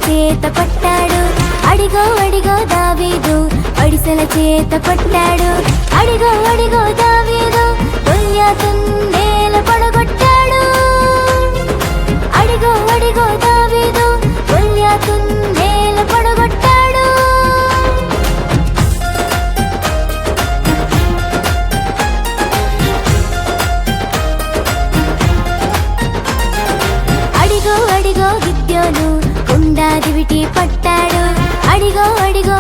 చేత పట్టాడు. అడిగో అడిగో దావీదు పడిసెల చేత పట్టాడు. అడిగో అడిగో దావీదు గొల్యాతును నేల పడగొట్టాడు. అడిగో అడిగో దావీదు గొల్యాతును నేల పడగొట్టాడు. అడిగో అడిగో గిద్యోను కుండ దివిటి పట్టాడు. అడిగో అడిగో